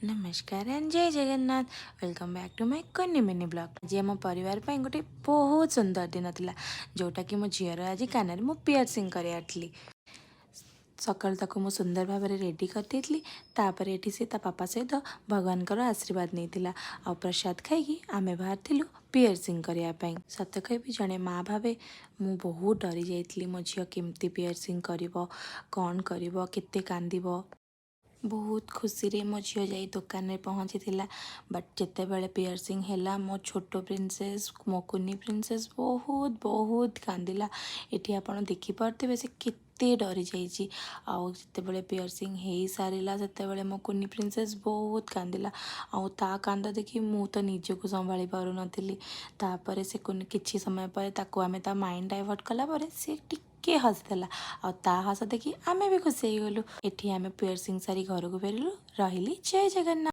नमस्कार and Jai Jagannath. Welcome back to my कन्नी mini blog. आज आम परिवार गोटे बहुत सुंदर दिन था जोटा कि मो झीर आज कान में पियर्सिंग करी। सकाल तक मु सुंदर भाव में रेडी करदेली। ये सी पापा सहित भगवान आशीर्वाद नहीं आ प्रसाद खाई आमे बाहर पियर्सिंग करने। सत कह जड़े माँ भावे मु बहुत डरी जाइली मो झी केमती पियर्सिंग कर कौन करते कांद। बहुत खुशी रे मो झील जा दुकान में पहुँची बट जिते बड़े पियर्सिंग है मो छोट प्रिंसेस मो कुनी प्रिंसेस बहुत बहुत कांदिला। ये आप देखिपे से केते डरी जाइए। आउ जिते पियर्सिंग हो सारा से मो कुनी प्रिंसेस बहुत कांदिला। आउ ता कांद देखी मु तो निजक संभाली पार नापर से किसी समय पर आम ता माइंड डाइवर्ट कलापर से के हसीदेला आ ता हस देखी आमे भी खुशी गलु। एठी आमे पियर्सिंग सारी घर को फेरिलु। रही जय जगन्नाथ।